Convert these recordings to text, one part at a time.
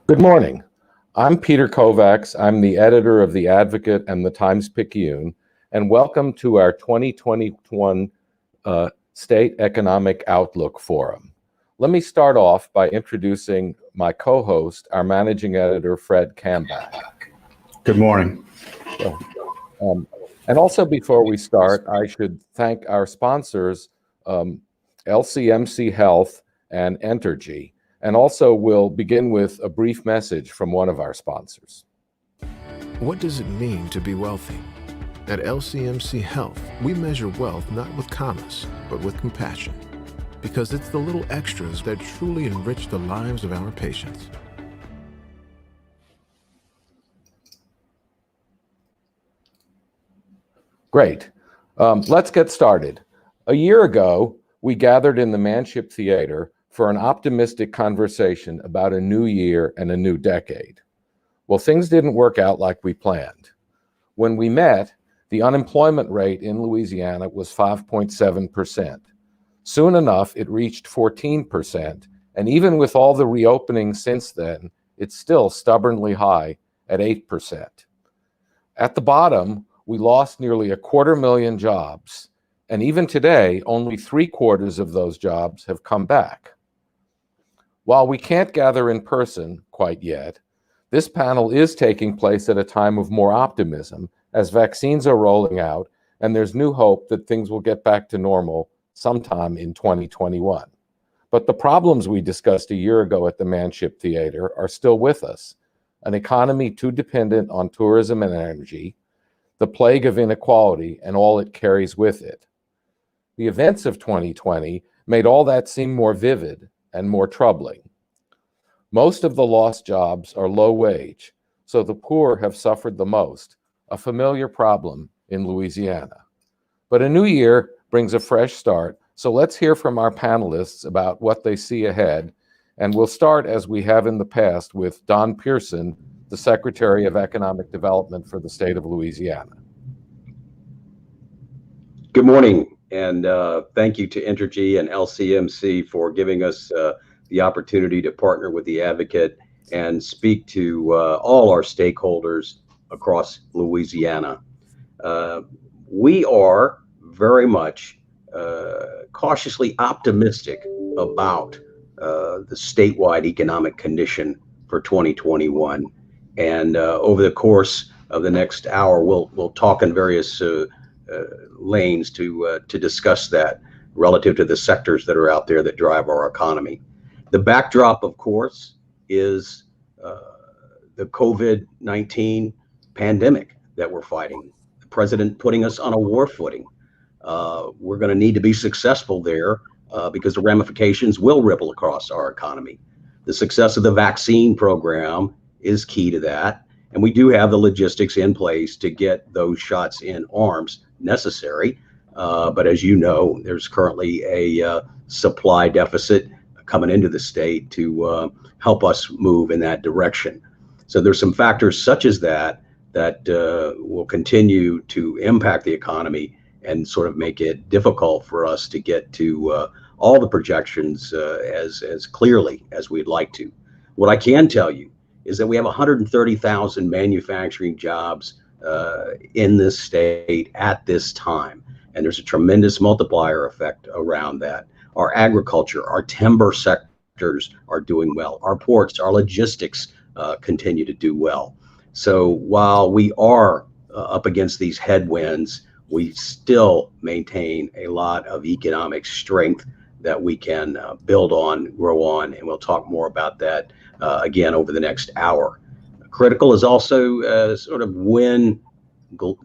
Good morning. I'm Peter Kovacs. I'm the editor of The Advocate and the Times-Picayune, and welcome to our 2021 State Economic Outlook Forum. Let me start off by introducing my co-host, our managing editor, Fred Kambach. Good morning. And also before we start, I should thank our sponsors, LCMC Health and Entergy. And also we'll begin with a brief message from one of our sponsors. What does it mean to be wealthy? At LCMC Health, we measure wealth not with commas, but with compassion. Because it's the little extras that truly enrich the lives of our patients. Great. Let's get started. A year ago, we gathered in the Manship Theater for an optimistic conversation about a new year and a new decade. Well, things didn't work out like we planned. When we met, the unemployment rate in Louisiana was 5.7%. Soon enough, it reached 14%, and even with all the reopening since then, it's still stubbornly high at 8%. At the bottom, we lost nearly 250,000 jobs, and even today, only 3/4 of those jobs have come back. While we can't gather in person quite yet, this panel is taking place at a time of more optimism as vaccines are rolling out and there's new hope that things will get back to normal sometime in 2021. But the problems we discussed a year ago at the Manship Theater are still with us. An economy too dependent on tourism and energy, the plague of inequality and all it carries with it. The events of 2020 made all that seem more vivid and more troubling. Most of the lost jobs are low wage, so the poor have suffered the most, a familiar problem in Louisiana. But a new year brings a fresh start, so let's hear from our panelists about what they see ahead, and we'll start, as we have in the past, with Don Pearson, the Secretary of Economic Development for the state of Louisiana. Good morning. And thank you to Entergy and LCMC for giving us the opportunity to partner with the Advocate and speak to all our stakeholders across Louisiana. We are very much cautiously optimistic about the statewide economic condition for 2021. And over the course of the next hour, we'll talk in various lanes to discuss that relative to the sectors that are out there that drive our economy. The backdrop, of course, is the COVID-19 pandemic that we're fighting. The president putting us on a war footing. We're going to need to be successful there because the ramifications will ripple across our economy. The success of the vaccine program is key to that. And we do have the logistics in place to get those shots in arms necessary. But as you know, there's currently a supply deficit coming into the state to help us move in that direction. So there's some factors such as that will continue to impact the economy and sort of make it difficult for us to get to all the projections as clearly as we'd like to. What I can tell you is that we have 130,000 manufacturing jobs in this state at this time. And there's a tremendous multiplier effect around that. Our agriculture, our timber sectors are doing well. Our ports, our logistics continue to do well. So while we are up against these headwinds, we still maintain a lot of economic strength that we can build on, grow on, and we'll talk more about that again over the next hour. Critical is also sort of when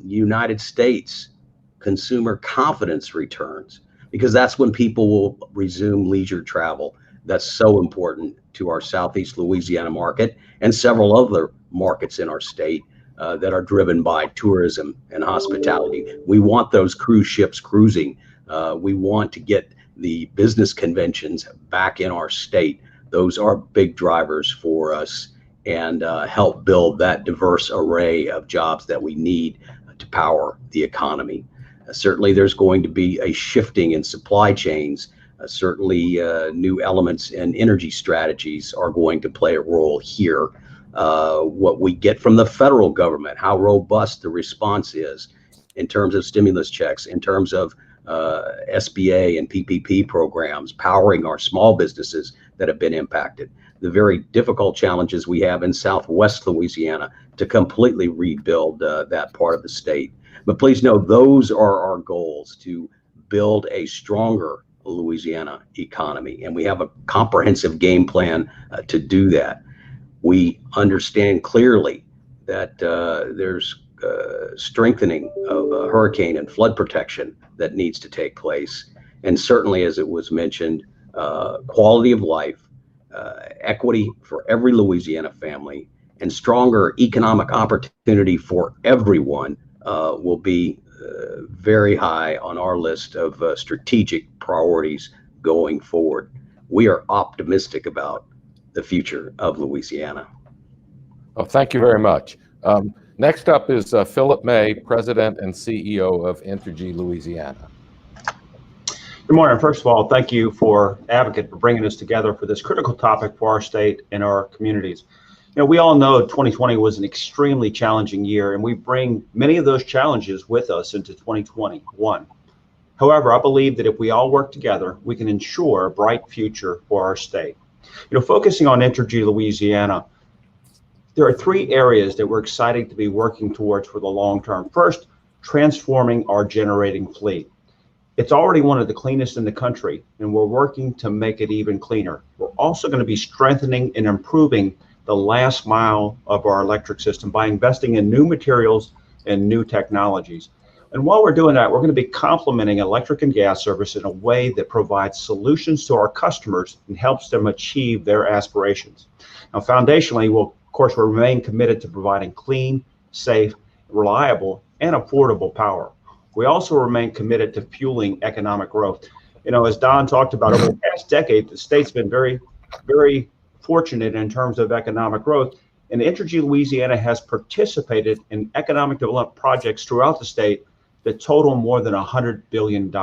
United States consumer confidence returns, because that's when people will resume leisure travel. That's so important to our Southeast Louisiana market and several other markets in our state that are driven by tourism and hospitality. We want those cruise ships cruising. We want to get the business conventions back in our state. Those are big drivers for us and help build that diverse array of jobs that we need to power the economy. Certainly there's going to be a shifting in supply chains Certainly, new elements in energy strategies are going to play a role here. What we get from the federal government, how robust the response is in terms of stimulus checks, in terms of SBA and PPP programs, powering our small businesses that have been impacted. The very difficult challenges we have in Southwest Louisiana to completely rebuild that part of the state. But please know, those are our goals, to build a stronger Louisiana economy. And we have a comprehensive game plan to do that. We understand clearly that there's strengthening of hurricane and flood protection that needs to take place. And certainly, as it was mentioned, quality of life, equity for every Louisiana family, and stronger economic opportunity for everyone will be very high on our list of strategic priorities going forward. We are optimistic about the future of Louisiana. Oh, thank you very much. Next up is Philip May, President and CEO of Entergy Louisiana. Good morning. First of all, thank you for Advocate for bringing us together for this critical topic for our state and our communities. You know, we all know 2020 was an extremely challenging year, and we bring many of those challenges with us into 2021. However, I believe that if we all work together, we can ensure a bright future for our state. You know, focusing on Entergy Louisiana, there are three areas that we're excited to be working towards for the long term. First, transforming our generating fleet. It's already one of the cleanest in the country, and we're working to make it even cleaner. We're also going to be strengthening and improving the last mile of our electric system by investing in new materials and new technologies. And while we're doing that, we're going to be complementing electric and gas service in a way that provides solutions to our customers and helps them achieve their aspirations. Now, foundationally, we'll remain committed to providing clean, safe, reliable, and affordable power. We also remain committed to fueling economic growth. You know, as Don talked about, over the past decade, the state's been very, very fortunate in terms of economic growth, and Entergy Louisiana has participated in economic development projects throughout the state that total more than $100 billion.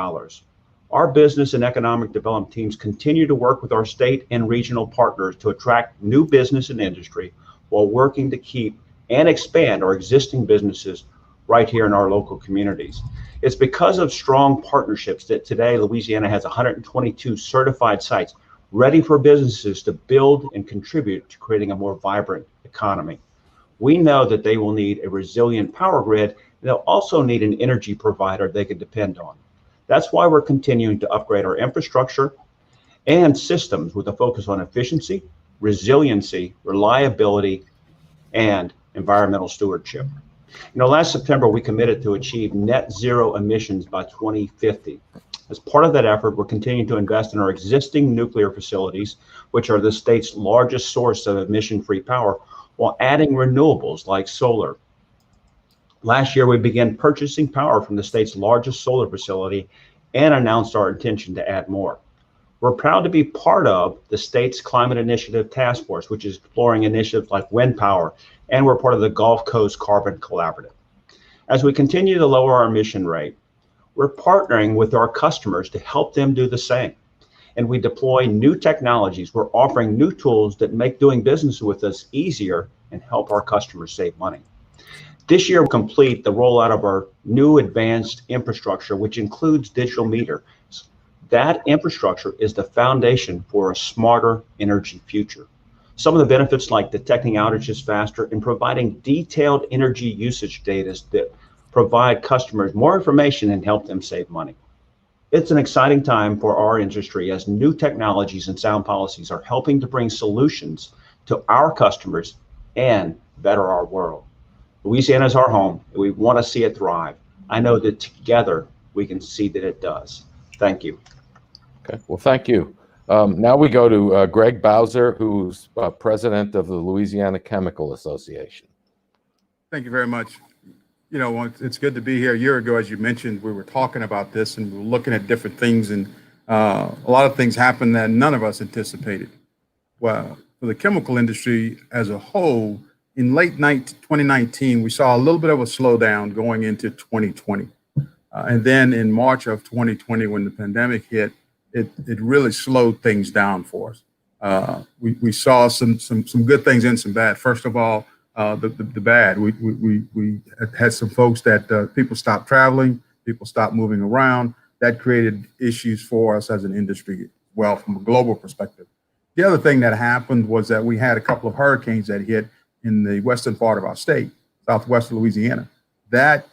Our business and economic development teams continue to work with our state and regional partners to attract new business and industry while working to keep and expand our existing businesses right here in our local communities. It's because of strong partnerships that today Louisiana has 122 certified sites ready for businesses to build and contribute to creating a more vibrant economy. We know that they will need a resilient power grid, and they'll also need an energy provider they can depend on. That's why we're continuing to upgrade our infrastructure and systems with a focus on efficiency, resiliency, reliability, and environmental stewardship. You know, last September, we committed to achieve net zero emissions by 2050. As part of that effort, we're continuing to invest in our existing nuclear facilities, which are the state's largest source of emission-free power, while adding renewables like solar. Last year, we began purchasing power from the state's largest solar facility and announced our intention to add more. We're proud to be part of the state's Climate Initiative Task Force, which is exploring initiatives like wind power, and we're part of the Gulf Coast Carbon Collaborative. As we continue to lower our emission rate, we're partnering with our customers to help them do the same. And we deploy new technologies. We're offering new tools that make doing business with us easier and help our customers save money. This year, we'll complete the rollout of our new advanced infrastructure, which includes digital meters. That infrastructure is the foundation for a smarter energy future. Some of the benefits, like detecting outages faster and providing detailed energy usage data that provide customers more information and help them save money. It's an exciting time for our industry as new technologies and sound policies are helping to bring solutions to our customers and better our world. Louisiana is our home, and we want to see it thrive. I know that together we can see that it does. Thank you. Okay, well, thank you. Now we go to Greg Bowser, who's president of the Louisiana Chemical Association. Thank you very much. You know, it's good to be here. A year ago, as you mentioned, we were talking about this and we were looking at different things, and a lot of things happened that none of us anticipated. Well, for the chemical industry as a whole, in late 2019, we saw a little bit of a slowdown going into 2020. And then in March of 2020, when the pandemic hit, it really slowed things down for us. We saw some good things and some bad. First of all, the bad. We had some folks that people stopped traveling, people stopped moving around. That created issues for us as an industry, well, from a global perspective. The other thing that happened was that we had a couple of hurricanes that hit in the western part of our state, southwestern Louisiana. That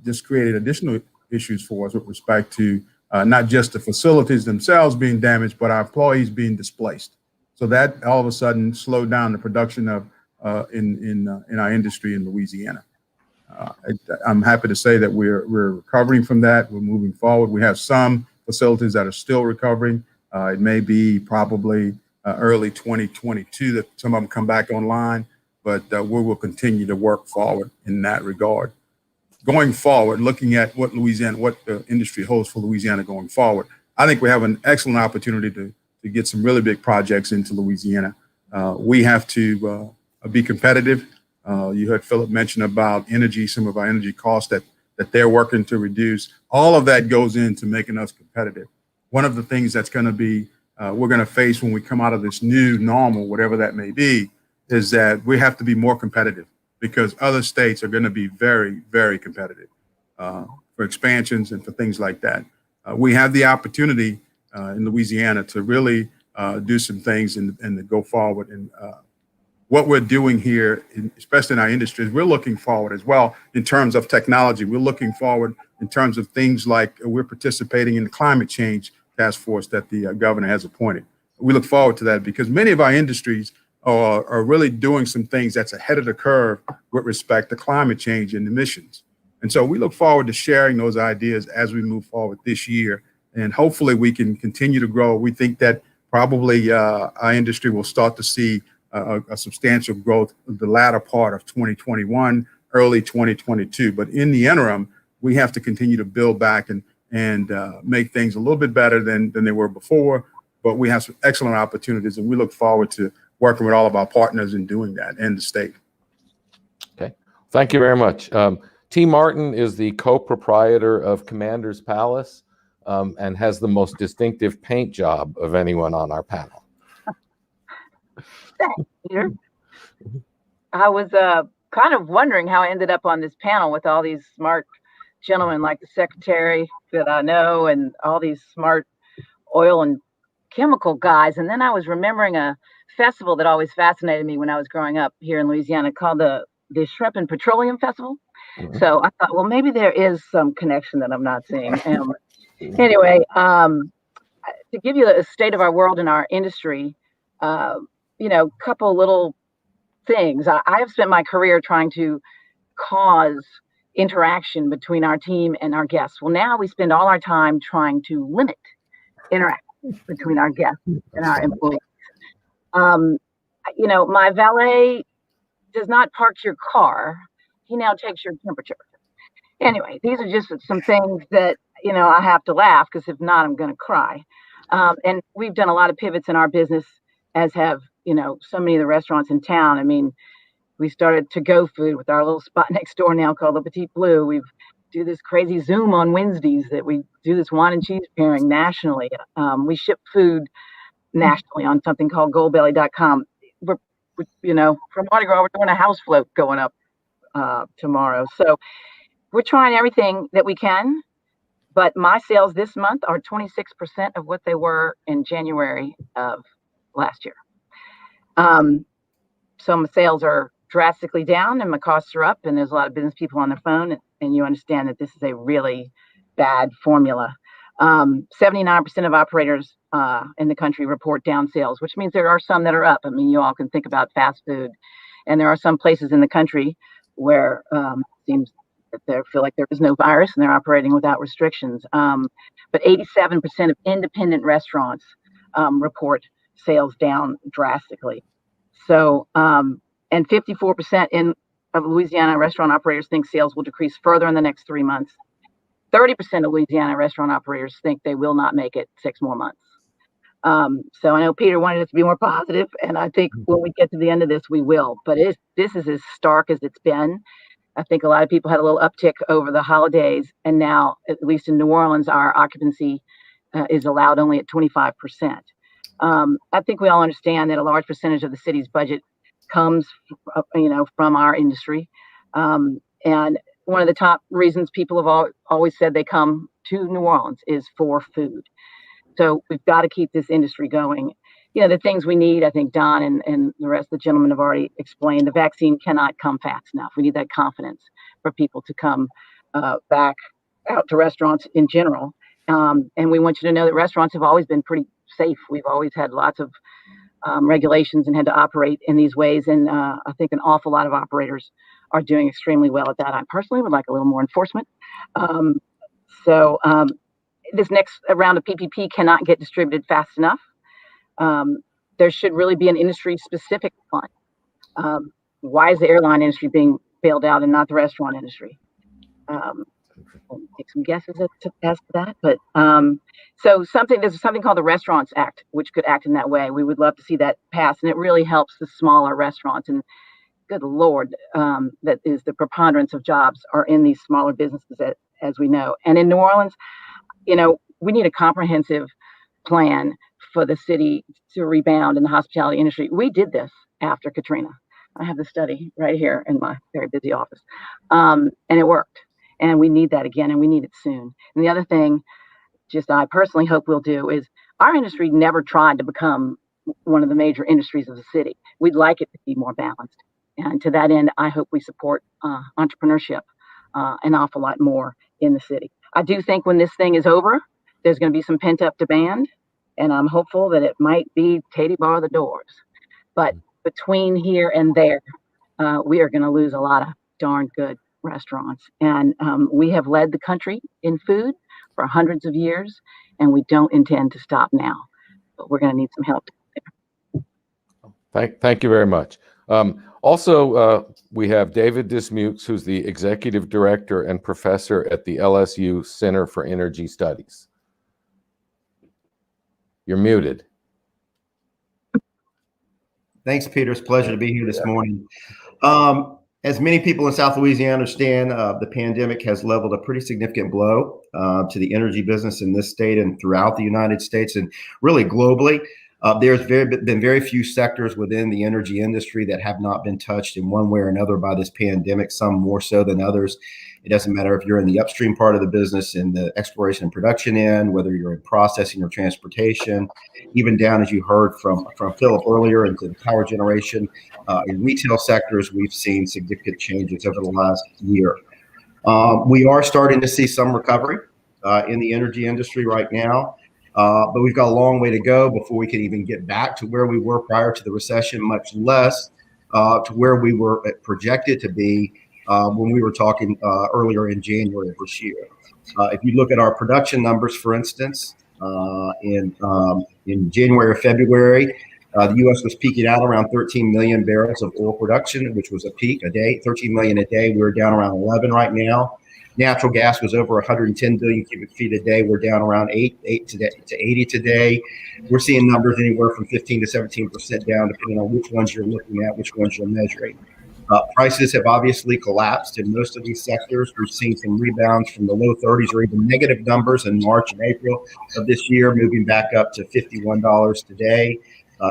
just created additional issues for us with respect to not just the facilities themselves being damaged, but our employees being displaced. So that all of a sudden slowed down the production of in our industry in Louisiana. I'm happy to say that we're recovering from that. We're moving forward. We have some facilities that are still recovering. It may be probably early 2022 that some of them come back online, but we will continue to work forward in that regard. Going forward, looking at what the industry holds for Louisiana going forward, I think we have an excellent opportunity to get some really big projects into Louisiana. We have to be competitive. You heard Philip mention about energy, some of our energy costs that they're working to reduce. All of that goes into making us competitive. One of the things that's going to be we're going to face when we come out of this new normal, whatever that may be, is that we have to be more competitive, because other states are going to be very, very competitive for expansions and for things like that. We have the opportunity in Louisiana to really do some things and to go forward. And what we're doing here, especially in our industries, we're looking forward as well in terms of technology. We're looking forward in terms of things like we're participating in the climate change task force that the governor has appointed. We look forward to that because many of our industries are really doing some things that's ahead of the curve with respect to climate change and emissions. And so we look forward to sharing those ideas as we move forward this year. And hopefully we can continue to grow. We think that probably our industry will start to see a substantial growth in the latter part of 2021, early 2022. But in the interim, we have to continue to build back and make things a little bit better than they were before. But we have some excellent opportunities, and we look forward to working with all of our partners in doing that and the state. Okay, thank you very much. T. Martin is the co-proprietor of Commander's Palace and has the most distinctive paint job of anyone on our panel. Thanks, Peter. I was kind of wondering how I ended up on this panel with all these smart gentlemen like the secretary that I know and all these smart oil and chemical guys. And then I was remembering a festival that always fascinated me when I was growing up here in Louisiana called the Shrimp and Petroleum Festival. Mm-hmm. So I thought, well, maybe there is some connection that I'm not seeing. Anyway, to give you a state of our world and our industry, couple little things. I have spent my career trying to cause interaction between our team and our guests. Well, now we spend all our time trying to limit interaction between our guests and our employees. My valet does not park your car. He now takes your temperature. Anyway, these are just some things that, I have to laugh because if not, I'm going to cry. And we've done a lot of pivots in our business, as have, so many of the restaurants in town. I mean, we started to-go food with our little spot next door now called the Petite Blue. We do this crazy Zoom on Wednesdays that we do this wine and cheese pairing nationally. We ship food nationally on something called goldbelly.com. We're from Mardi Gras, we're doing a house float going up tomorrow. So we're trying everything that we can, but my sales this month are 26% of what they were in January of last year. So my sales are drastically down and my costs are up, and there's a lot of business people on the phone, and you understand that this is a really bad formula. 79% of operators in the country report down sales, which means there are some that are up. I mean, you all can think about fast food, and there are some places in the country where it seems that they feel like there is no virus and they're operating without restrictions. But 87% of independent restaurants report sales down drastically. So, and 54% of Louisiana restaurant operators think sales will decrease further in the next 3 months. 30% of Louisiana restaurant operators think they will not make it 6 more months. So I know Peter wanted us to be more positive, and I think when we get to the end of this, we will. But this is as stark as it's been. I think a lot of people had a little uptick over the holidays, and now, at least in New Orleans, our occupancy is allowed only at 25%. I think we all understand that a large percentage of the city's budget comes, from our industry. And one of the top reasons people have always said they come to New Orleans is for food. So we've got to keep this industry going. The things we need, I think Don and the rest of the gentlemen have already explained. The vaccine cannot come fast enough. We need that confidence for people to come back out to restaurants in general. And we want you to know that restaurants have always been pretty safe. We've always had lots of regulations and had to operate in these ways. And I think an awful lot of operators are doing extremely well at that. I personally would like a little more enforcement. This next round of PPP cannot get distributed fast enough. There should really be an industry-specific fund. Why is the airline industry being bailed out and not the restaurant industry? I'll take some guesses as to that, but there's something called the Restaurants Act, which could act in that way. We would love to see that pass, and it really helps the smaller restaurants. And good Lord, that is the preponderance of jobs are in these smaller businesses, as we know. And in New Orleans, we need a comprehensive plan for the city to rebound in the hospitality industry. We did this after Katrina. I have the study right here in my very busy office, and it worked. And we need that again, and we need it soon. And the other thing, I personally hope we'll do is our industry never tried to become one of the major industries of the city. We'd like it to be more balanced. And to that end, I hope we support entrepreneurship an awful lot more in the city. I do think when this thing is over, there's going to be some pent up demand, and I'm hopeful that it might be Katie bar the doors. But between here and there, we are going to lose a lot of darn good restaurants. And we have led the country in food for hundreds of years, and we don't intend to stop now. But we're going to need some help there. Thank you very much. Also, we have David Dismukes, who's the Executive Director and Professor at the LSU Center for Energy Studies. You're muted. Thanks, Peter. It's a pleasure to be here this morning. As many people in South Louisiana understand, the pandemic has leveled a pretty significant blow to the energy business in this state and throughout the United States and really globally. There's been very few sectors within the energy industry that have not been touched in one way or another by this pandemic, some more so than others. It doesn't matter if you're in the upstream part of the business, in the exploration and production end, whether you're in processing or transportation, even down, as you heard from Philip earlier, into the power generation. In retail sectors, we've seen significant changes over the last year. We are starting to see some recovery in the energy industry right now. But we've got a long way to go before we can even get back to where we were prior to the recession, much less to where we were projected to be when we were talking earlier in January of this year. If you look at our production numbers, for instance, in January or February, the U.S. was peaking out around 13 million barrels of oil production, which was a peak a day, 13 million a day. We're down around 11 right now. Natural gas was over 110 billion cubic feet a day. We're down around 8 to 80 today. We're seeing numbers anywhere from 15 to 17% down, depending on which ones you're looking at, which ones you're measuring. Prices have obviously collapsed in most of these sectors. We've seen some rebounds from the low 30s or even negative numbers in March and April of this year, moving back up to $51 today.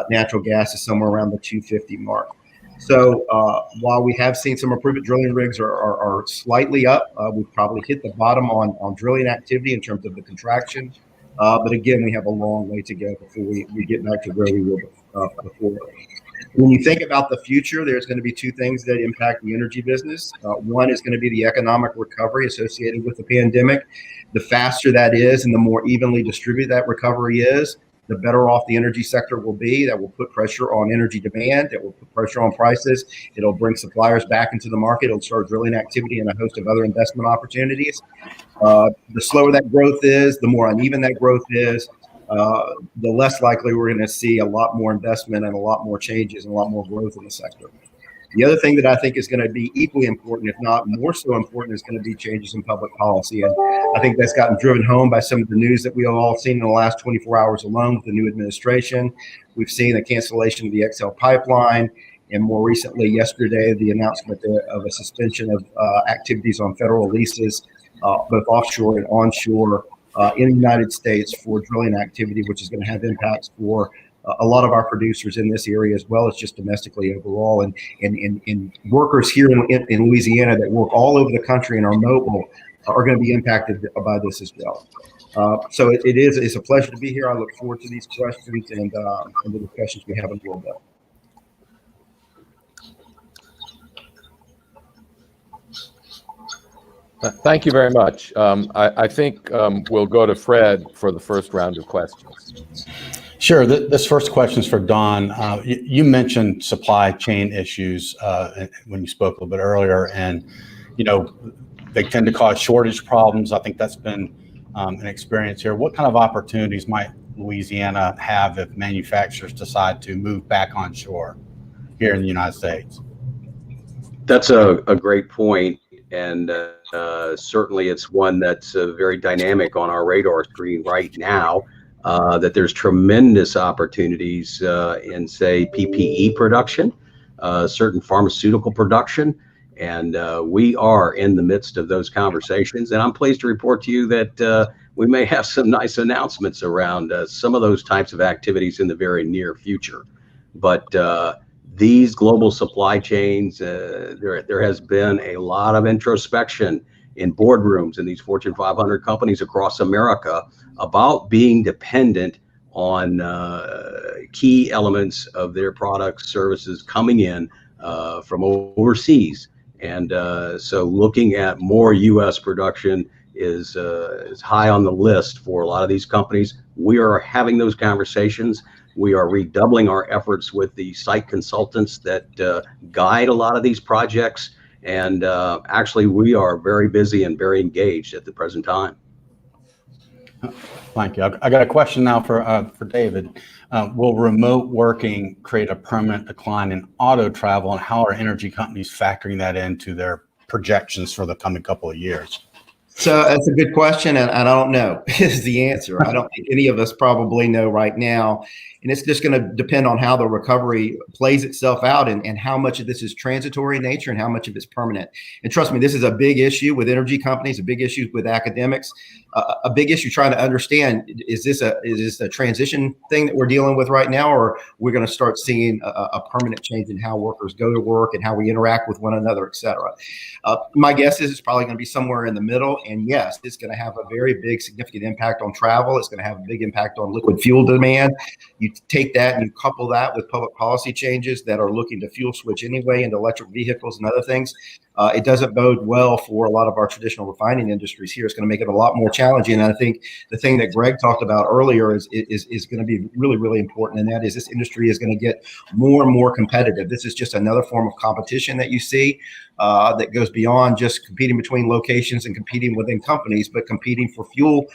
Natural gas is somewhere around the $2.50 mark. So while we have seen some improvement, drilling rigs are slightly up. We've probably hit the bottom on drilling activity in terms of the contraction. But again, we have a long way to go before we get back to where we were before. When you think about the future, there's going to be two things that impact the energy business. One is going to be the economic recovery associated with the pandemic. The faster that is and the more evenly distributed that recovery is, the better off the energy sector will be. That will put pressure on energy demand. That will put pressure on prices. It'll bring suppliers back into the market. It'll start drilling activity and a host of other investment opportunities. The slower that growth is, the more uneven that growth is, the less likely we're going to see a lot more investment and a lot more changes and a lot more growth in the sector. The other thing that I think is going to be equally important, if not more so important, is going to be changes in public policy. And I think that's gotten driven home by some of the news that we have all seen in the last 24 hours alone with the new administration. We've seen the cancellation of the XL pipeline, and more recently yesterday, the announcement of a suspension of activities on federal leases, both offshore and onshore, in the United States for drilling activity, which is going to have impacts for a lot of our producers in this area, as well as just domestically overall. And workers here in Louisiana that work all over the country and are mobile are going to be impacted by this as well. So it's a pleasure to be here. I look forward to these questions and the discussions we have in a little bit. Thank you very much. I think we'll go to Fred for the first round of questions. Sure. This first question is for Don. You mentioned supply chain issues when you spoke a little bit earlier, and they tend to cause shortage problems. I think that's been an experience here. What kind of opportunities might Louisiana have if manufacturers decide to move back onshore here in the United States? That's a great point, and certainly it's one that's very dynamic on our radar screen right now. That there's tremendous opportunities in, say, PPE production, certain pharmaceutical production, and we are in the midst of those conversations. And I'm pleased to report to you that we may have some nice announcements around some of those types of activities in the very near future. But these global supply chains, there has been a lot of introspection in boardrooms in these Fortune 500 companies across America about being dependent on key elements of their products, services coming in from overseas. And so looking at more U.S. production is high on the list for a lot of these companies. We are having those conversations. We are redoubling our efforts with the site consultants that guide a lot of these projects. And actually, we are very busy and very engaged at the present time. Thank you. I got a question now for David. Will remote working create a permanent decline in auto travel, and how are energy companies factoring that into their projections for the coming couple of years? So that's a good question, and I don't know is the answer. I don't think any of us probably know right now. And it's just going to depend on how the recovery plays itself out and how much of this is transitory in nature and how much of it's permanent. And trust me, this is a big issue with energy companies, a big issue with academics, a big issue trying to understand, is this a transition thing that we're dealing with right now, or we're going to start seeing a permanent change in how workers go to work and how we interact with one another, et cetera. My guess is it's probably going to be somewhere in the middle. And yes, it's going to have a very big, significant impact on travel. It's going to have a big impact on liquid fuel demand. You take that and you couple that with public policy changes that are looking to fuel switch anyway into electric vehicles and other things. It doesn't bode well for a lot of our traditional refining industries here. It's going to make it a lot more challenging. And I think the thing that Greg talked about earlier is going to be really, really important. And that is this industry is going to get more and more competitive. This is just another form of competition that you see that goes beyond just competing between locations and competing within companies, but competing for fuel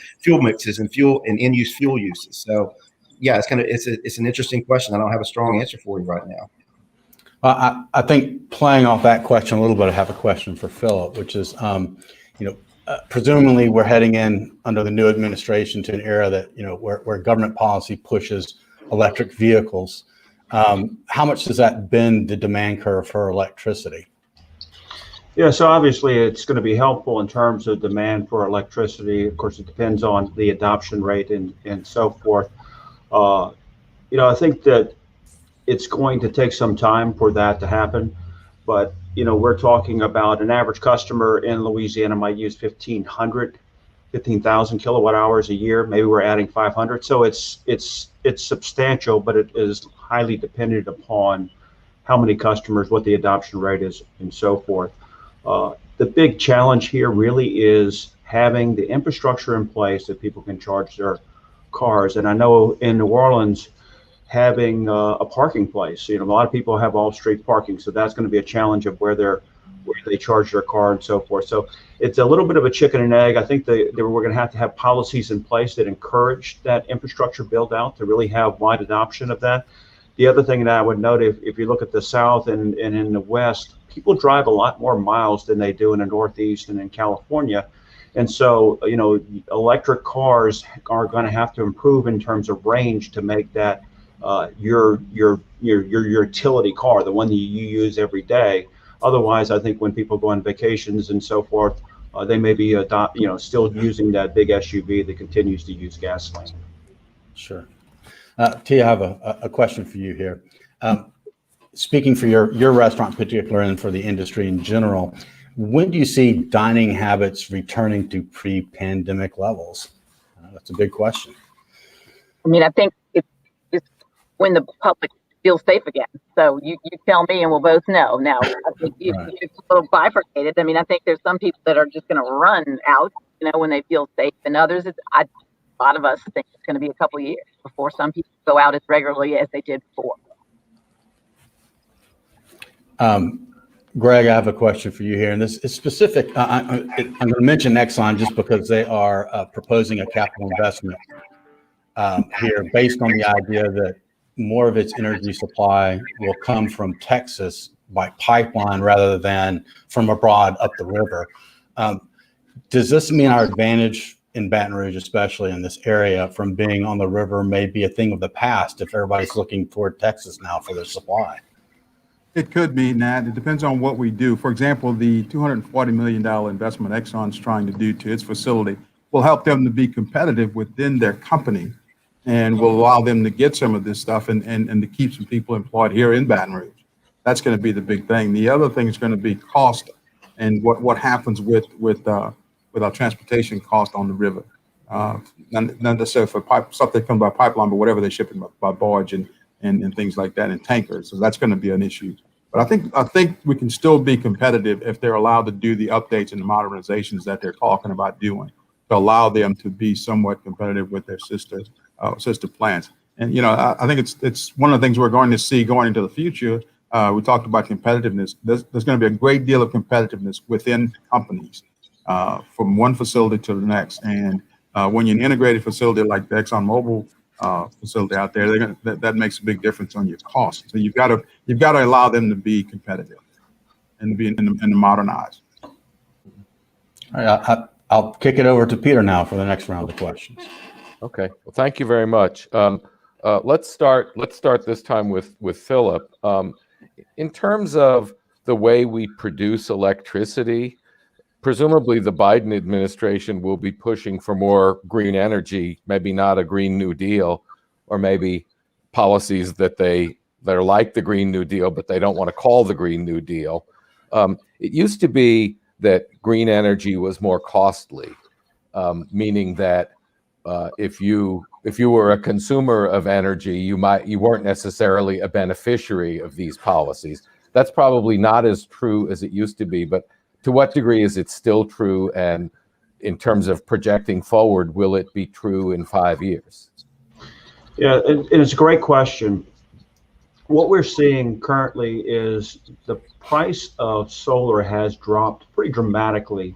mixes and in-use fuel uses. So yeah, it's an interesting question. I don't have a strong answer for you right now. I think playing off that question a little bit, I have a question for Philip, which is, presumably we're heading in under the new administration to an era that, where government policy pushes electric vehicles. How much does that bend the demand curve for electricity? Yeah, so obviously it's going to be helpful in terms of demand for electricity. Of course, it depends on the adoption rate and so forth. I think that it's going to take some time for that to happen, but we're talking about an average customer in Louisiana might use 15,000 kilowatt hours a year. Maybe we're adding 500. So it's substantial, but it is highly dependent upon how many customers, what the adoption rate is, and so forth. The big challenge here really is having the infrastructure in place that people can charge their cars. And I know in New Orleans, having a parking place, a lot of people have off-street parking, so that's going to be a challenge of where they charge their car and so forth. So it's a little bit of a chicken and egg. I think that we're going to have policies in place that encourage that infrastructure build out to really have wide adoption of that. The other thing that I would note, if you look at the South and in the West, people drive a lot more miles than they do in the Northeast and in California. And so, electric cars are going to have to improve in terms of range to make that your utility car, the one that you use every day. Otherwise, I think when people go on vacations and so forth, they may be still using that big SUV that continues to use gasoline. Sure. Tia, I have a question for you here. Speaking for your restaurant in particular and for the industry in general, when do you see dining habits returning to pre-pandemic levels? That's a big question. I mean, I think it's when the public feels safe again. So you tell me and we'll both know. Now, I think it's a little bifurcated. I mean, I think there's some people that are just going to run out, when they feel safe, and others, a lot of us think it's going to be a couple of years before some people go out as regularly as they did before. Greg, I have a question for you here, and this is specific. I'm going to mention Exxon just because they are proposing a capital investment here based on the idea that more of its energy supply will come from Texas by pipeline rather than from abroad up the river. Does this mean our advantage in Baton Rouge, especially in this area, from being on the river may be a thing of the past if everybody's looking toward Texas now for their supply? It could be, Nat. It depends on what we do. For example, the $240 million investment Exxon's trying to do to its facility will help them to be competitive within their company and will allow them to get some of this stuff and to keep some people employed here in Baton Rouge. That's going to be the big thing. The other thing is going to be cost and what happens with our transportation cost on the river. Not necessarily for stuff that comes by pipeline, but whatever they ship it by barge and things like that, and tankers. So that's going to be an issue. But I think we can still be competitive if they're allowed to do the updates and the modernizations that they're talking about doing to allow them to be somewhat competitive with their sister plants. And I think it's one of the things we're going to see going into the future. We talked about competitiveness. There's going to be a great deal of competitiveness within companies from one facility to the next. And when you're an integrated facility like the ExxonMobil facility out there, that makes a big difference on your cost. So you've got to allow them to be competitive and to modernize. All right, I'll kick it over to Peter now for the next round of questions. Okay. Well, thank you very much. Let's start this time with Philip. In terms of the way we produce electricity, presumably the Biden administration will be pushing for more green energy, maybe not a Green New Deal, or maybe policies that are like the Green New Deal, but they don't want to call the Green New Deal. It used to be that green energy was more costly, meaning that if you were a consumer of energy, you weren't necessarily a beneficiary of these policies. That's probably not as true as it used to be, but to what degree is it still true? And in terms of projecting forward, will it be true in 5 years? Yeah, and it's a great question. What we're seeing currently is the price of solar has dropped pretty dramatically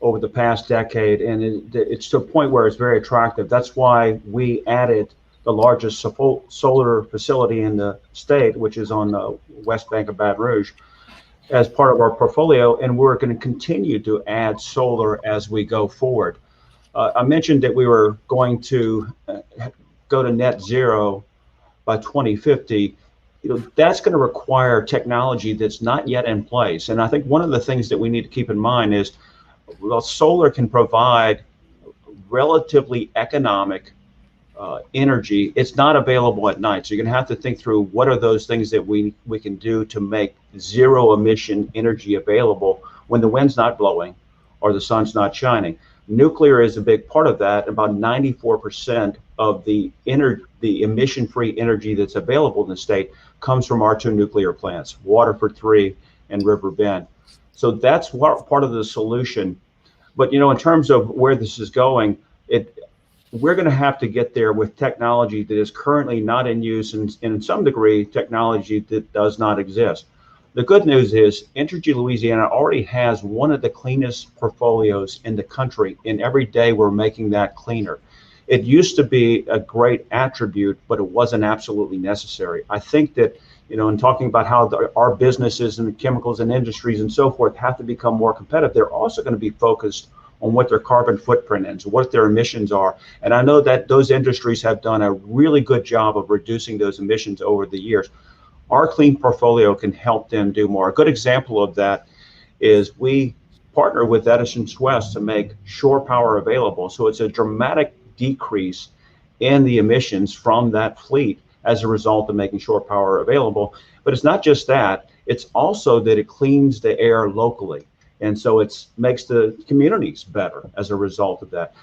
over the past decade, and it's to a point where it's very attractive. That's why we added the largest solar facility in the state, which is on the west bank of Baton Rouge, as part of our portfolio, and we're going to continue to add solar as we go forward. I mentioned that we were going to go to net zero by 2050. That's going to require technology that's not yet in place. And I think one of the things that we need to keep in mind is, well, solar can provide relatively economic energy. It's not available at night. So you're going to have to think through what are those things that we can do to make zero emission energy available when the wind's not blowing or the sun's not shining. Nuclear is a big part of that. About 94% of the emission-free energy that's available in the state comes from our two nuclear plants, Waterford 3 and River Bend. So that's part of the solution. But in terms of where this is going, we're going to have to get there with technology that is currently not in use, and in some degree, technology that does not exist. The good news is Entergy Louisiana already has one of the cleanest portfolios in the country, and every day we're making that cleaner. It used to be a great attribute, but it wasn't absolutely necessary. I think that, in talking about how our businesses and the chemicals and industries and so forth have to become more competitive, they're also going to be focused on what their carbon footprint is, what their emissions are. And I know that those industries have done a really good job of reducing those emissions over the years. Our clean portfolio can help them do more. A good example of that is we partnered with Edison West to make shore power available. So it's a dramatic decrease in the emissions from that fleet as a result of making shore power available. But it's not just that, it's also that it cleans the air locally. And so it makes the communities better as a result of that.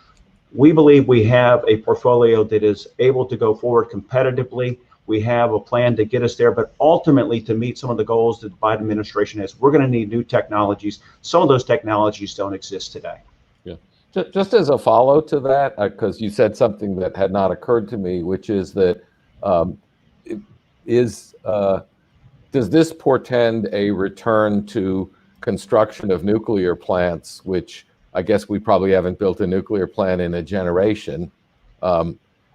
We believe we have a portfolio that is able to go forward competitively. We have a plan to get us there, but ultimately to meet some of the goals that the Biden administration has, we're going to need new technologies. Some of those technologies don't exist today. Yeah. Just as a follow to that, because you said something that had not occurred to me, which is that does this portend a return to construction of nuclear plants, which I guess we probably haven't built a nuclear plant in a generation?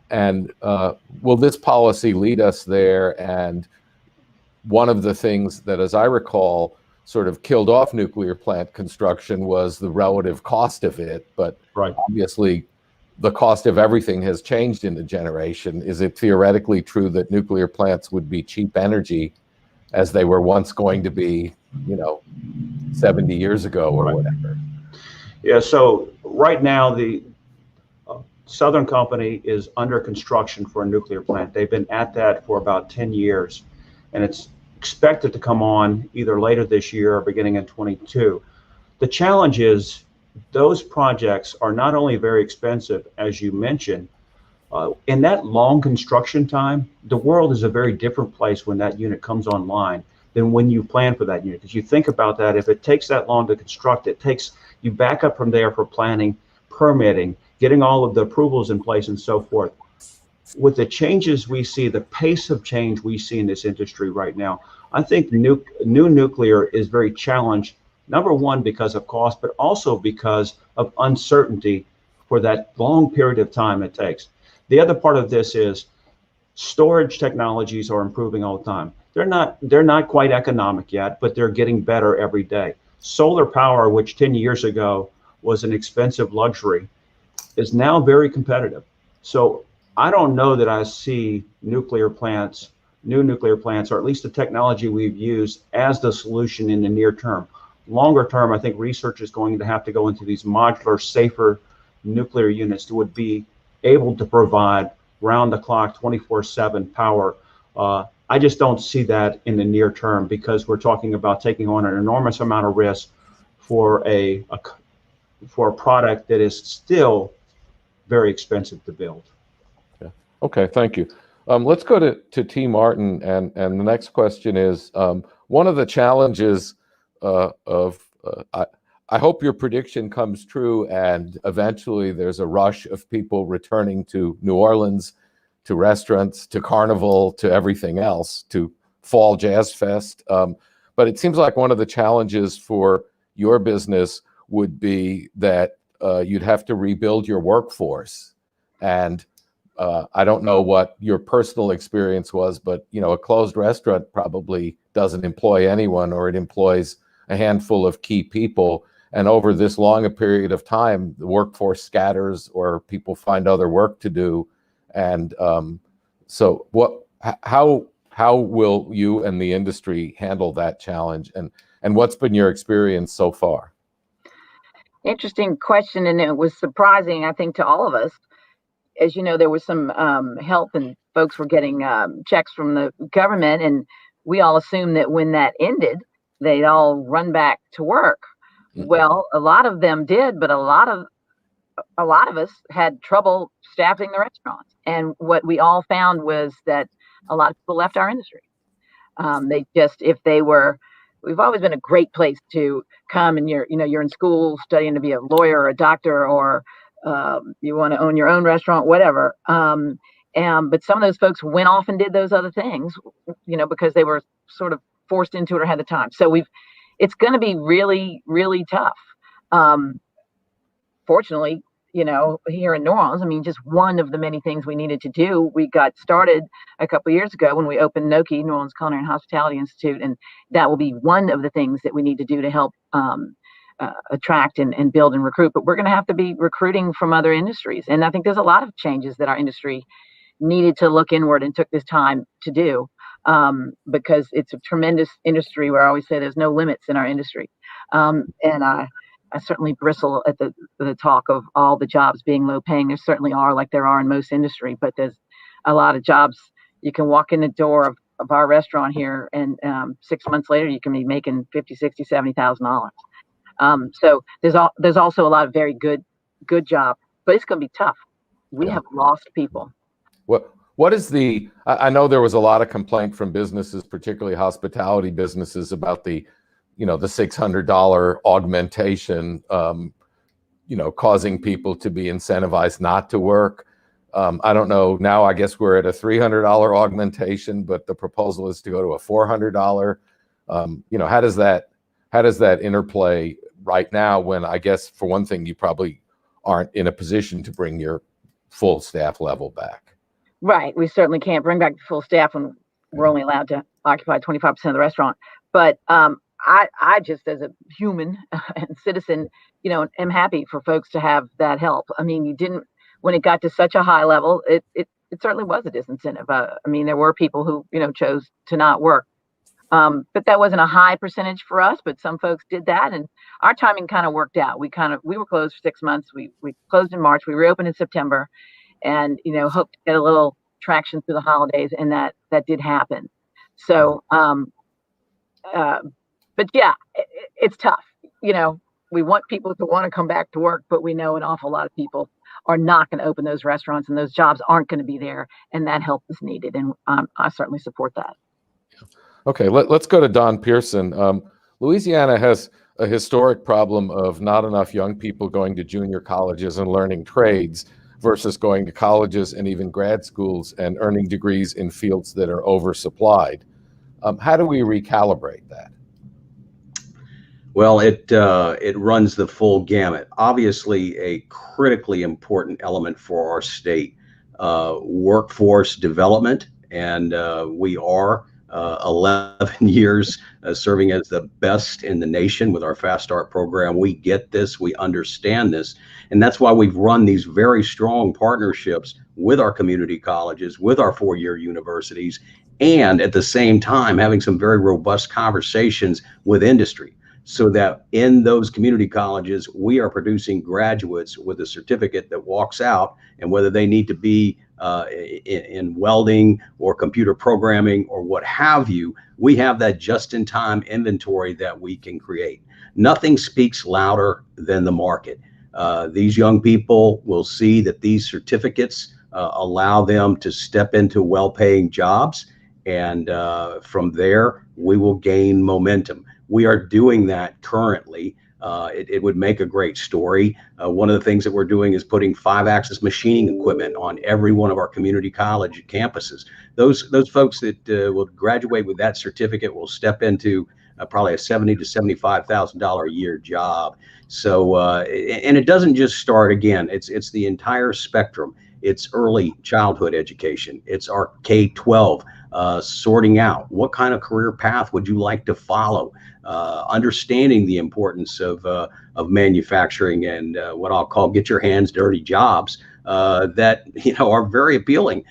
And will this policy lead us there? And one of the things that, as I recall, sort of killed off nuclear plant construction was the relative cost of it. But obviously, the cost of everything has changed in a generation. Is it theoretically true that nuclear plants would be cheap energy as they were once going to be, 70 years ago or whatever? Yeah, so right now the Southern Company is under construction for a nuclear plant. They've been at that for about 10 years, and it's expected to come on either later this year or beginning in 22. The challenge is those projects are not only very expensive, as you mentioned, in that long construction time, the world is a very different place when that unit comes online than when you plan for that unit. Because you think about that, if it takes that long to construct, you back up from there for planning, permitting, getting all of the approvals in place and so forth. With the changes we see, the pace of change we see in this industry right now, I think new nuclear is very challenged, number one, because of cost, but also because of uncertainty for that long period of time it takes. The other part of this is storage technologies are improving all the time. They're not quite economic yet, but they're getting better every day. Solar power, which 10 years ago was an expensive luxury, is now very competitive. So I don't know that I see new nuclear plants, or at least the technology we've used, as the solution in the near term. Longer term, I think research is going to have to go into these modular, safer nuclear units that would be able to provide round-the-clock, 24/7 power. I just don't see that in the near term, because we're talking about taking on an enormous amount of risk for a product that is still very expensive to build. Yeah. Okay, thank you. Let's go to T. Martin, and the next question is, one of the challenges I hope your prediction comes true, and eventually there's a rush of people returning to New Orleans, to restaurants, to Carnival, to everything else, to Fall Jazz Fest. But it seems like one of the challenges for your business would be that you'd have to rebuild your workforce. And I don't know what your personal experience was, but a closed restaurant probably doesn't employ anyone, or it employs a handful of key people. And over this long a period of time, the workforce scatters, or people find other work to do. And so how will you and the industry handle that challenge? And what's been your experience so far? Interesting question, and it was surprising, I think, to all of us. As you know, there was some help, and folks were getting checks from the government, and we all assumed that when that ended, they'd all run back to work. Mm-hmm. Well, a lot of them did, but a lot of us had trouble staffing the restaurants. And what we all found was that a lot of people left our industry. We've always been a great place to come, and you're in school studying to be a lawyer or a doctor, or you want to own your own restaurant, whatever. But some of those folks went off and did those other things, because they were sort of forced into it or had the time. So it's going to be really, really tough. Fortunately, here in New Orleans, just one of the many things we needed to do. We got started a couple of years ago when we opened NOCI, New Orleans Culinary and Hospitality Institute, and that will be one of the things that we need to do to help attract and build and recruit. But we're going to have to be recruiting from other industries. And I think there's a lot of changes that our industry needed to look inward and took this time to do, because it's a tremendous industry where I always say there's no limits in our industry. And I certainly bristle at the talk of all the jobs being low paying. There certainly are, like there are in most industry, but there's a lot of jobs. You can walk in the door of our restaurant here, and 6 months later, you can be making $50,000, $60,000, $70,000. So there's also a lot of very good jobs, but it's going to be tough. We have lost people. What is I know there was a lot of complaint from businesses, particularly hospitality businesses, about the $600 augmentation, causing people to be incentivized not to work. I don't know. Now, I guess we're at a $300 augmentation, but the proposal is to go to a $400. How does that interplay right now, when I guess for one thing, you probably aren't in a position to bring your full staff level back? Right. We certainly can't bring back the full staff when we're only allowed to occupy 25% of the restaurant. But I just, as a human and citizen, am happy for folks to have that help. I mean, when it got to such a high level, it certainly was a disincentive. I mean, there were people who, chose to not work. But that wasn't a high percentage for us, but some folks did that. And our timing kind of worked out. We were closed for 6 months. We closed in March. We reopened in September, and, hoped to get a little traction through the holidays. And that did happen. So, but yeah, it's tough. We want people to want to come back to work, but we know an awful lot of people are not going to open those restaurants, and those jobs aren't going to be there. And that help is needed. And I certainly support that. Okay, let's go to Don Pearson. Louisiana has a historic problem of not enough young people going to junior colleges and learning trades versus going to colleges and even grad schools and earning degrees in fields that are oversupplied. How do we recalibrate that? Well, it runs the full gamut. Obviously, a critically important element for our state, workforce development, and we are 11 years serving as the best in the nation with our Fast Start program. We get this, we understand this, and that's why we've run these very strong partnerships with our community colleges, with our four-year universities, and at the same time having some very robust conversations with industry, so that in those community colleges, we are producing graduates with a certificate that walks out, and whether they need to be in welding or computer programming or what have you, we have that just-in-time inventory that we can create. Nothing speaks louder than the market. These young people will see that these certificates allow them to step into well-paying jobs, and from there, we will gain momentum. We are doing that currently. It would make a great story. One of the things that we're doing is putting 5-axis machining equipment on every one of our community college campuses. Those folks that will graduate with that certificate will step into probably a $70,000 to $75,000 a year job. So, and it doesn't just start, again, it's the entire spectrum. It's early childhood education. It's our K-12, sorting out what kind of career path would you like to follow, understanding the importance of manufacturing and what I'll call get your hands dirty jobs that are very appealing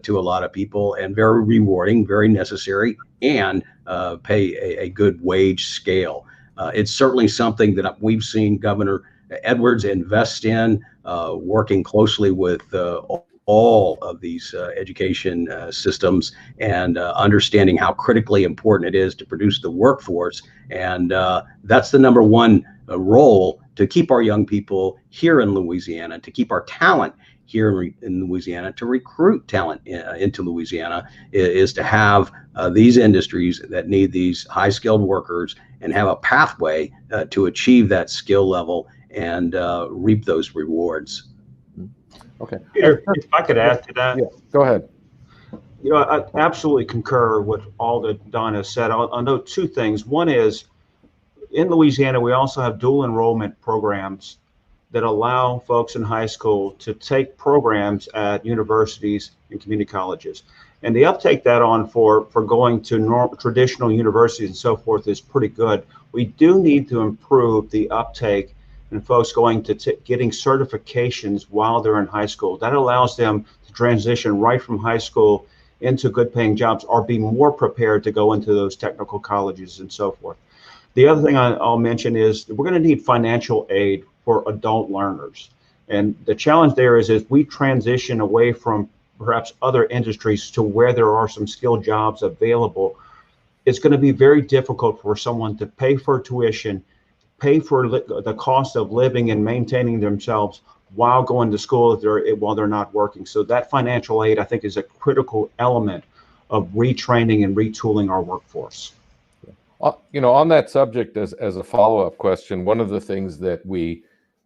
to a lot of people and very rewarding, very necessary, and pay a good wage scale. It's certainly something that we've seen Governor Edwards invest in, working closely with all of these education systems, and understanding how critically important it is to produce the workforce. And that's the number one role, to keep our young people here in Louisiana, to keep our talent here in Louisiana, to recruit talent into Louisiana, is to have these industries that need these high-skilled workers and have a pathway to achieve that skill level and reap those rewards. Okay. Peter, if I could add to that. Yeah, go ahead. I absolutely concur with all that Don has said. I'll note two things. One is, in Louisiana, we also have dual enrollment programs that allow folks in high school to take programs at universities and community colleges. And the uptake that on for going to traditional universities and so forth is pretty good. We do need to improve the uptake and folks going to getting certifications while they're in high school. That allows them to transition right from high school into good paying jobs, or be more prepared to go into those technical colleges and so forth. The other thing I'll mention is we're going to need financial aid for adult learners. And the challenge there is if we transition away from perhaps other industries to where there are some skilled jobs available, it's going to be very difficult for someone to pay for tuition, pay for the cost of living and maintaining themselves while going to school while they're not working. So that financial aid, I think, is a critical element of retraining and retooling our workforce. On that subject, as a follow-up question, one of the things that we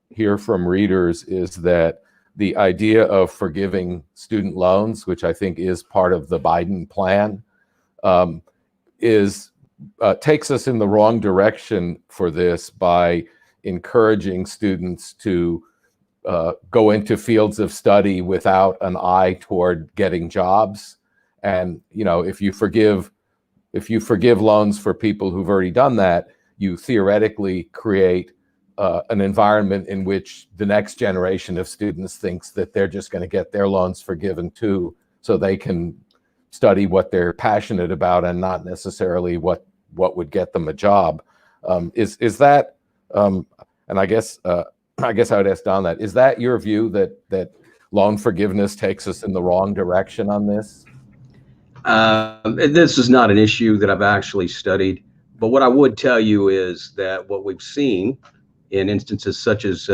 hear from readers is that the idea of forgiving student loans, which I think is part of the Biden plan, takes us in the wrong direction for this by encouraging students to go into fields of study without an eye toward getting jobs. And if you forgive loans for people who've already done that, you theoretically create an environment in which the next generation of students thinks that they're just going to get their loans forgiven too, so they can study what they're passionate about and not necessarily what would get them a job. Is that? And I guess I would ask Don that. Is that your view that loan forgiveness takes us in the wrong direction on this? This is not an issue that I've actually studied, but what I would tell you is that what we've seen in instances such as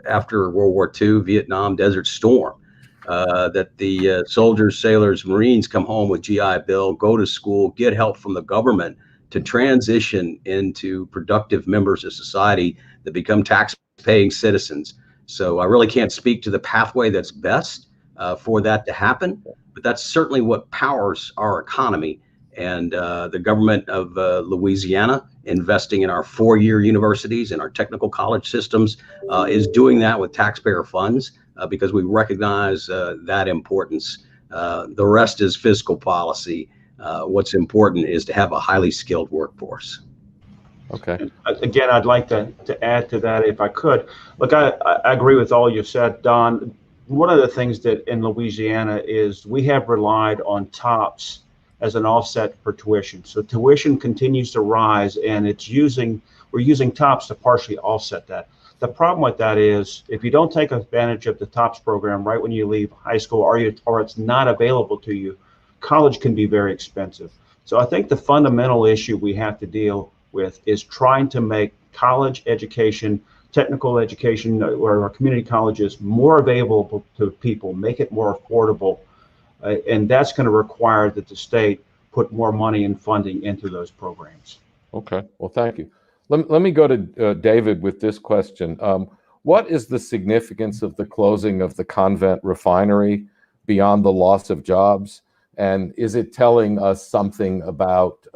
after World War II, Vietnam, Desert Storm, that the soldiers, sailors, Marines come home with GI Bill, go to school, get help from the government to transition into productive members of society that become tax-paying citizens. So I really can't speak to the pathway that's best for that to happen, but that's certainly what powers our economy. And the government of Louisiana, investing in our four-year universities and our technical college systems, is doing that with taxpayer funds because we recognize that importance. The rest is fiscal policy. What's important is to have a highly skilled workforce. Okay. Again, I'd like to add to that if I could. Look, I agree with all you said, Don. One of the things that in Louisiana is we have relied on TOPS as an offset for tuition. So tuition continues to rise, and we're using TOPS to partially offset that. The problem with that is if you don't take advantage of the TOPS program right when you leave high school, or it's not available to you, college can be very expensive. So I think the fundamental issue we have to deal with is trying to make college education, technical education, or our community colleges more available to people, make it more affordable. And that's going to require that the state put more money and funding into those programs. Okay, well, thank you. Let me go to David with this question. What is the significance of the closing of the Convent refinery beyond the loss of jobs? And is it telling us something about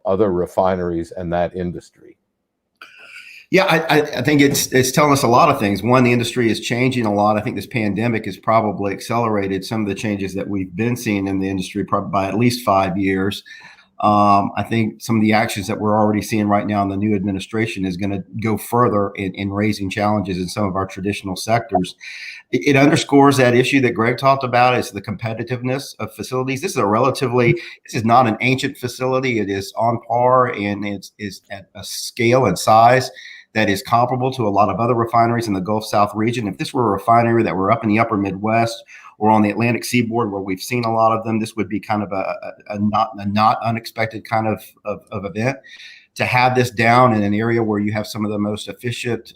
other refineries and that industry? Yeah, I think it's telling us a lot of things. One, the industry is changing a lot. I think this pandemic has probably accelerated some of the changes that we've been seeing in the industry by at least 5 years. I think some of the actions that we're already seeing right now in the new administration is going to go further in raising challenges in some of our traditional sectors. It underscores that issue that Greg talked about, is the competitiveness of facilities. This is not an ancient facility. It is on par, and it's at a scale and size that is comparable to a lot of other refineries in the Gulf South region. If this were a refinery that were up in the upper Midwest or on the Atlantic seaboard where we've seen a lot of them, this would be kind of a not unexpected kind of event. To have this down in an area where you have some of the most efficient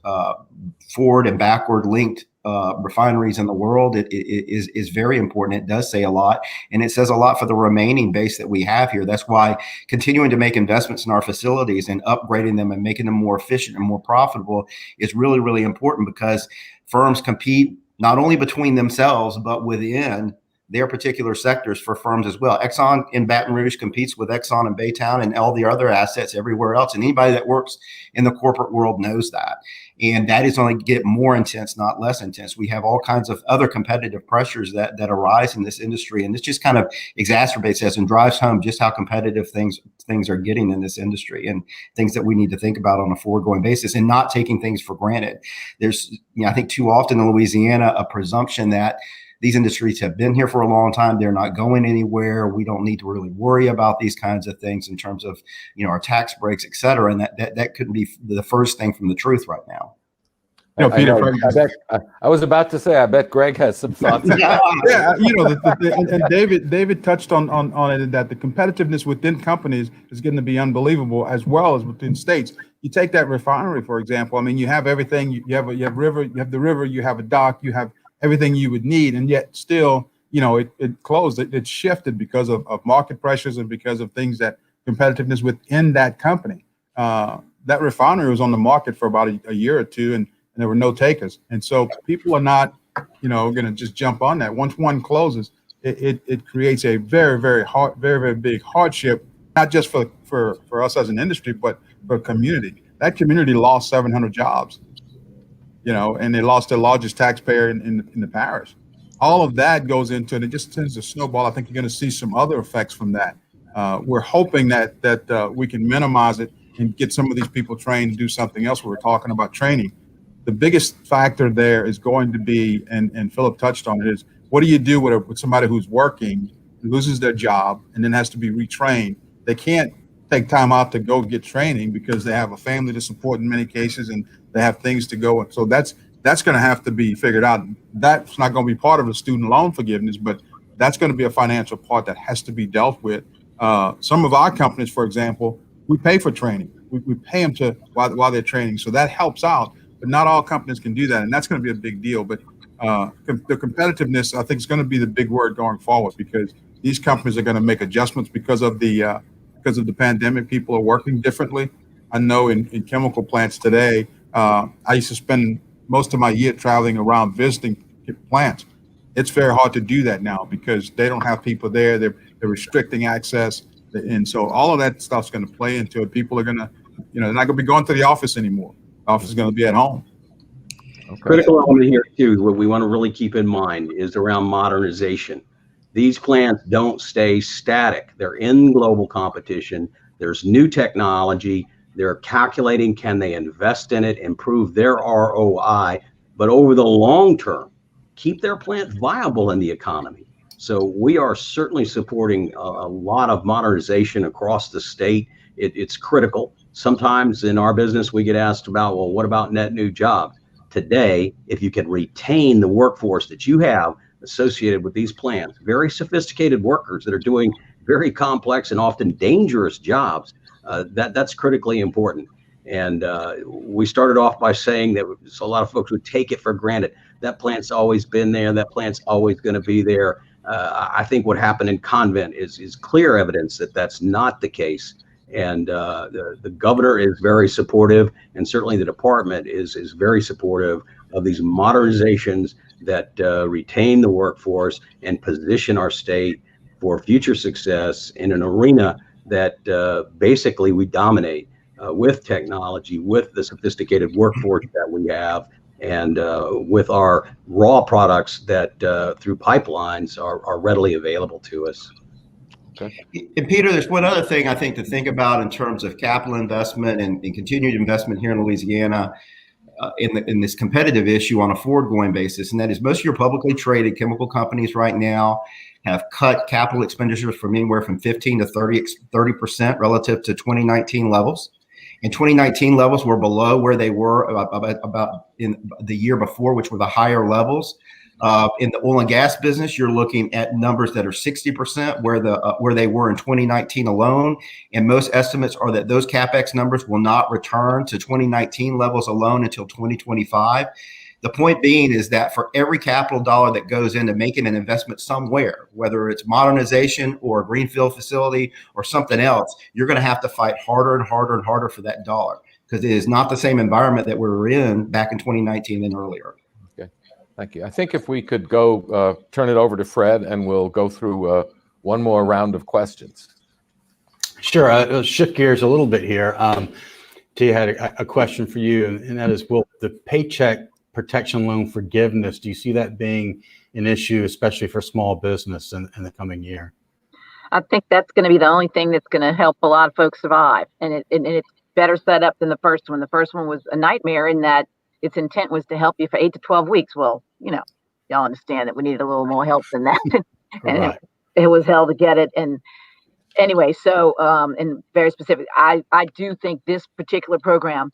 forward and backward linked refineries in the world, it is very important. It does say a lot, and it says a lot for the remaining base that we have here. That's why continuing to make investments in our facilities and upgrading them and making them more efficient and more profitable is really, really important, because firms compete not only between themselves, but within their particular sectors for firms as well. Exxon in Baton Rouge competes with Exxon in Baytown and all the other assets everywhere else. And anybody that works in the corporate world knows that. And that is only get more intense, not less intense. We have all kinds of other competitive pressures that arise in this industry. And this just kind of exacerbates this and drives home just how competitive things are getting in this industry, and things that we need to think about on a forward-going basis and not taking things for granted. There's, I think too often in Louisiana, a presumption that these industries have been here for a long time. They're not going anywhere. We don't need to really worry about these kinds of things in terms of, our tax breaks, et cetera. And that couldn't be the first thing from the truth right now. Peter, I was about to say, I bet Greg has some thoughts. Yeah, and David touched on it, that the competitiveness within companies is going to be unbelievable, as well as within states. You take that refinery, for example. I mean, you have everything. You have the river, you have a dock, you have everything you would need, and yet still, it closed. It shifted because of market pressures and because of things that competitiveness within that company. That refinery was on the market for about a year or two, and there were no takers. And so people are not, going to just jump on that. Once one closes, it creates a very, very hard, very, very big hardship, not just for us as an industry, but for a community. That community lost 700 jobs, and they lost their largest taxpayer in the parish. All of that goes into it. It just tends to snowball. I think you're going to see some other effects from that. We're hoping that we can minimize it and get some of these people trained to do something else. We were talking about training. The biggest factor there is going to be, and Philip touched on it, is what do you do with somebody who's working, loses their job, and then has to be retrained? They can't take time out to go get training because they have a family to support in many cases, and they have things to go. So that's going to have to be figured out. That's not going to be part of the student loan forgiveness, but that's going to be a financial part that has to be dealt with. Some of our companies, for example, we pay for training. We pay them while they're training, so that helps out. But not all companies can do that, and that's going to be a big deal. But the competitiveness, I think, is going to be the big word going forward, because these companies are going to make adjustments because of the pandemic. People are working differently. I know in chemical plants today, I used to spend most of my year traveling around visiting plants. It's very hard to do that now because they don't have people there. They're restricting access, and so all of that stuff's going to play into it. People are going to, they're not going to be going to the office anymore. Office is going to be at home. Okay. Critical element here too, what we want to really keep in mind is around modernization. These plants don't stay static. They're in global competition. There's new technology. They're calculating, can they invest in it, improve their ROI, but over the long term, keep their plant viable in the economy. So we are certainly supporting a lot of modernization across the state. It's critical. Sometimes in our business, we get asked about, well, what about net new jobs? Today, if you can retain the workforce that you have associated with these plants, very sophisticated workers that are doing very complex and often dangerous jobs, that's critically important. And we started off by saying that a lot of folks would take it for granted. That plant's always been there. That plant's always going to be there. I think what happened in Convent is clear evidence that that's not the case. And the governor is very supportive, and certainly the department is very supportive of these modernizations that retain the workforce and position our state for future success in an arena that basically we dominate with technology, with the sophisticated workforce that we have, and with our raw products that through pipelines are readily available to us. Okay. And Peter, there's one other thing I think to think about in terms of capital investment and continued investment here in Louisiana in this competitive issue on a forward-going basis, and that is most of your publicly traded chemical companies right now have cut capital expenditures from anywhere from 15 to 30% relative to 2019 levels. And 2019 levels were below where they were about in the year before, which were the higher levels. In the oil and gas business, you're looking at numbers that are 60% where they were in 2019 alone. And most estimates are that those CapEx numbers will not return to 2019 levels alone until 2025. The point being is that for every capital dollar that goes into making an investment somewhere, whether it's modernization or a greenfield facility or something else, you're going to have to fight harder and harder and harder for that dollar, because it is not the same environment that we were in back in 2019 and earlier. Okay, thank you. I think if we could go turn it over to Fred, and we'll go through one more round of questions. Sure. I'll shift gears a little bit here. Tia had a question for you, and that is, will the Paycheck protection loan forgiveness, do you see that being an issue, especially for small business in the coming year? I think that's going to be the only thing that's going to help a lot of folks survive. And it's better set up than the first one. The first one was a nightmare in that its intent was to help you for 8 to 12 weeks. Well, y'all understand that we needed a little more help than that. And Right. it was hell to get it. And anyway, so and very specific, I do think this particular program,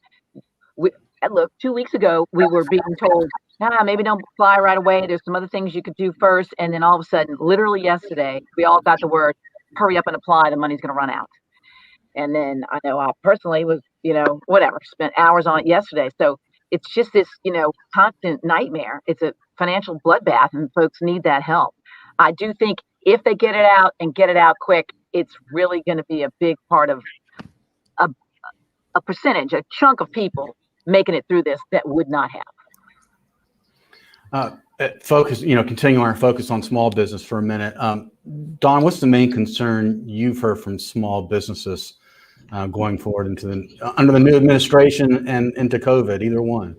look, 2 weeks ago we were being told, maybe don't apply right away. There's some other things you could do first. And then all of a sudden, literally yesterday, we all got the word, hurry up and apply. The money's going to run out. And then I know I personally was, whatever, spent hours on it yesterday. So it's just this, constant nightmare. It's a financial bloodbath, and folks need that help. I do think if they get it out and get it out quick, it's really going to be a big part of a percentage, a chunk of people making it through this that would not have. Continuing our focus on small business for a minute. Don, what's the main concern you've heard from small businesses going forward under the new administration and into COVID, either one?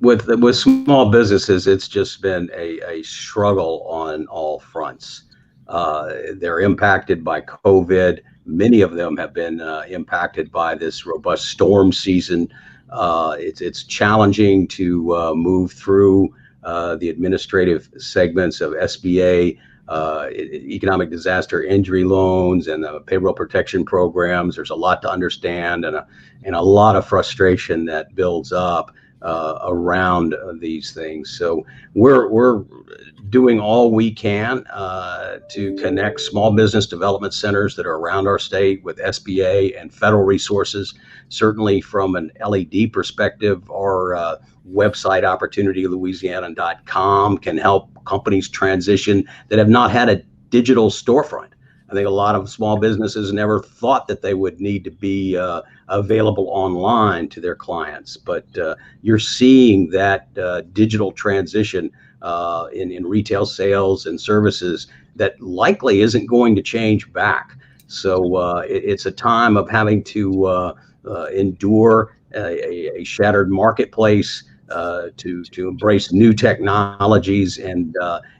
With small businesses, it's just been a struggle on all fronts. They're impacted by COVID. Many of them have been impacted by this robust storm season. It's challenging to move through the administrative segments of SBA, economic disaster injury loans, and the payroll protection programs. There's a lot to understand and a lot of frustration that builds up around these things. So we're doing all we can to connect small business development centers that are around our state with SBA and federal resources. Certainly from an LED perspective, our website, opportunitylouisiana.com, can help companies transition that have not had a digital storefront. I think a lot of small businesses never thought that they would need to be available online to their clients, but you're seeing that digital transition in retail sales and services that likely isn't going to change back. So it's a time of having to endure a shattered marketplace, to embrace new technologies, and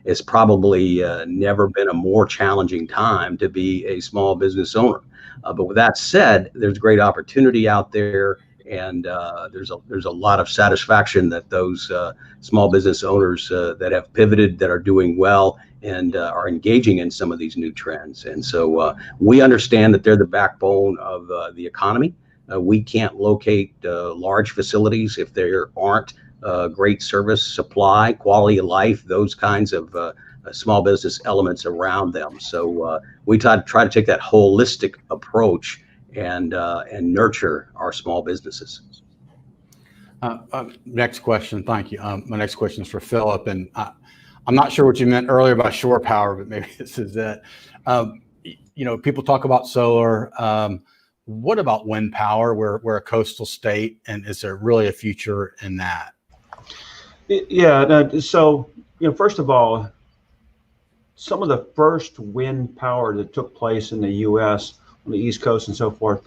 it's probably never been a more challenging time to be a small business owner. But with that said, there's great opportunity out there, and there's a lot of satisfaction that those small business owners that have pivoted, that are doing well, and are engaging in some of these new trends. And so we understand that they're the backbone of the economy. We can't locate large facilities if there aren't great service, supply, quality of life, those kinds of small business elements around them. So we try to take that holistic approach and nurture our small businesses. Next question. Thank you. My next question is for Philip, and I'm not sure what you meant earlier about shore power, but maybe this is it. People talk about solar. What about wind power? We're a coastal state, and is there really a future in that? Yeah. So, first of all, some of the first wind power that took place in the U.S. on the East Coast and so forth,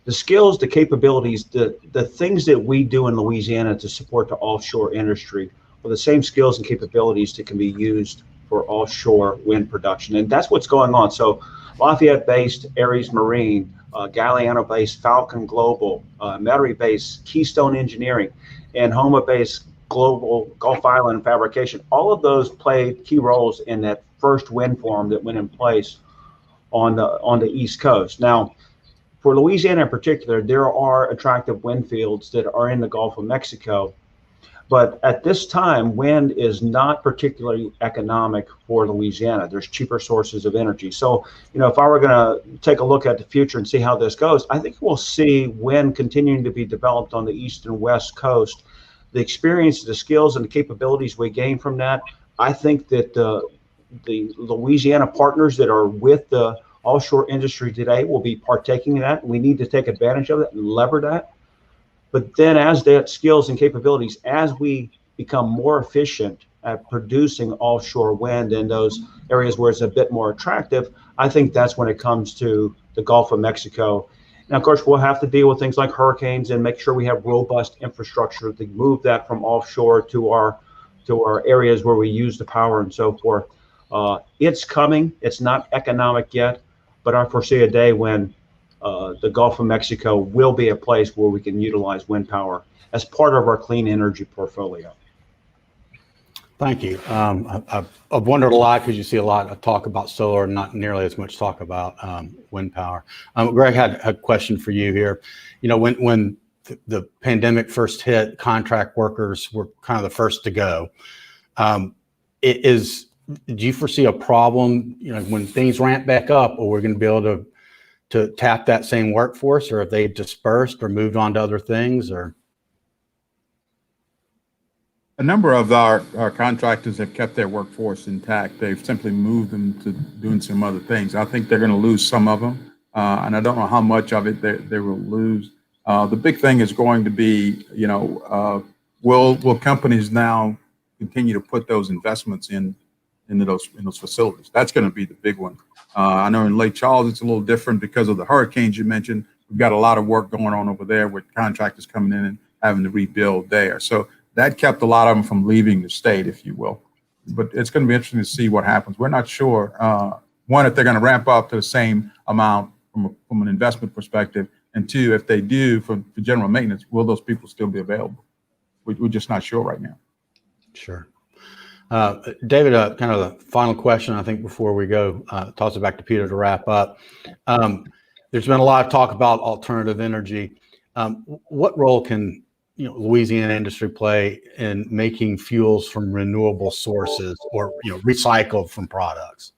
the skills, the capabilities, the things that we do in Louisiana to support the offshore industry are the same skills and capabilities that can be used for offshore wind production. And that's what's going on. So Lafayette-based Ares Marine, Galliano-based Falcon Global, Metairie-based Keystone Engineering, and Homa-based Global Gulf Island Fabrication. All of those played key roles in that first wind farm that went in place on the East Coast. Now, for Louisiana in particular, there are attractive wind fields that are in the Gulf of Mexico. But at this time, wind is not particularly economic for Louisiana. There's cheaper sources of energy. So, if I were going to take a look at the future and see how this goes, I think we'll see wind continuing to be developed on the East and West Coast. The experience, the skills, and the capabilities we gain from that, I think that the Louisiana partners that are with the offshore industry today will be partaking in that. We need to take advantage of it and lever that. But then as that skills and capabilities, as we become more efficient at producing offshore wind in those areas where it's a bit more attractive, I think that's when it comes to the Gulf of Mexico. Now, of course, we'll have to deal with things like hurricanes and make sure we have robust infrastructure to move that from offshore to our areas where we use the power and so forth. It's coming. It's not economic yet, but I foresee a day when the Gulf of Mexico will be a place where we can utilize wind power as part of our clean energy portfolio. Thank you. I've wondered a lot because you see a lot of talk about solar and not nearly as much talk about wind power. Greg had a question for you here. You know, when the pandemic first hit, contract workers were kind of the first to go. Do you foresee a problem, you know, when things ramp back up, or we're going to be able to tap that same workforce, or if they dispersed or moved on to other things, or? A number of our contractors have kept their workforce intact. They've simply moved them to doing some other things. I think they're going to lose some of them, and I don't know how much of it they will lose. The big thing is going to be, you know, will companies now continue to put those investments into those facilities? That's going to be the big one. I know in Lake Charles it's a little different because of the hurricanes you mentioned. We've got a lot of work going on over there with contractors coming in and having to rebuild there. So that kept a lot of them from leaving the state, if you will. But it's going to be interesting to see what happens. We're not sure, one, if they're going to ramp up to the same amount from an investment perspective, and two, if they do for general maintenance, will those people still be available? We're just not sure right now. Sure. David, kind of the final question, I think, before we go, toss it back to Peter to wrap up. There's been a lot of talk about alternative energy. What role can Louisiana industry play in making fuels from renewable sources, or recycled from products?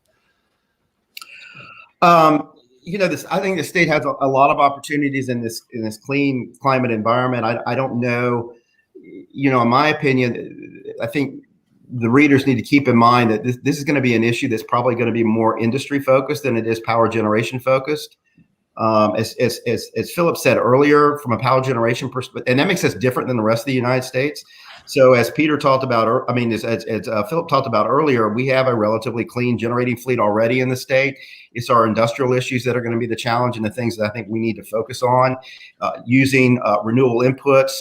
I think the state has a lot of opportunities in this clean climate environment. I don't know, in my opinion, I think the readers need to keep in mind that this is going to be an issue that's probably going to be more industry focused than it is power generation focused. As Philip said earlier, from a power generation perspective, and that makes us different than the rest of the United States. So as Peter talked about, as Philip talked about earlier, we have a relatively clean generating fleet already in the state. It's our industrial issues that are going to be the challenge, and the things that I think we need to focus on. Using renewable inputs,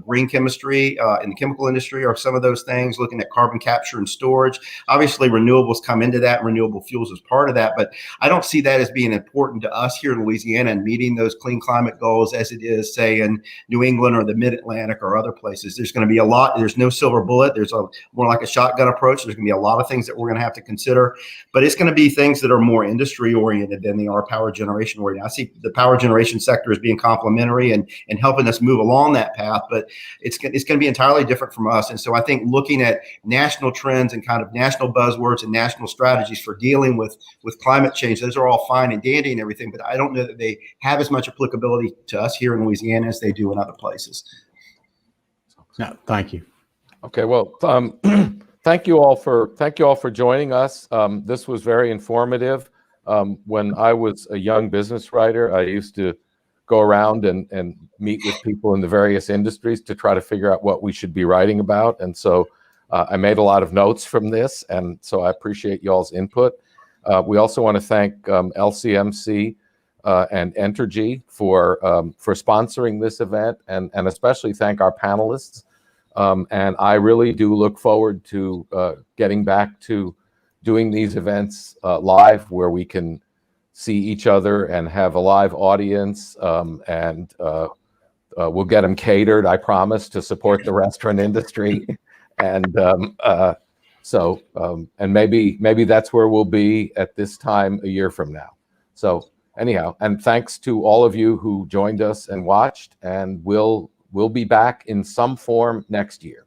green chemistry in the chemical industry are some of those things, looking at carbon capture and storage. Obviously, renewables come into that, and renewable fuels is part of that, but I don't see that as being important to us here in Louisiana and meeting those clean climate goals as it is, say, in New England or the Mid-Atlantic or other places. There's going to be a lot. There's no silver bullet. There's more like a shotgun approach. There's going to be a lot of things that we're going to have to consider, but it's going to be things that are more industry oriented than they are power generation oriented. I see the power generation sector as being complementary and helping us move along that path, but it's going to be entirely different from us. And so I think looking at national trends and kind of national buzzwords and national strategies for dealing with climate change, those are all fine and dandy and everything, but I don't know that they have as much applicability to us here in Louisiana as they do in other places. Yeah, thank you. Okay, well, thank you all for joining us. This was very informative. When I was a young business writer, I used to go around and meet with people in the various industries to try to figure out what we should be writing about. And so I made a lot of notes from this, and so I appreciate y'all's input. We also want to thank LCMC and Entergy for sponsoring this event, and especially thank our panelists. And I really do look forward to getting back to doing these events live, where we can see each other and have a live audience, and we'll get them catered, I promise, to support the restaurant industry. And and maybe that's where we'll be at this time a year from now. So anyhow, and thanks to all of you who joined us and watched, and we'll be back in some form next year.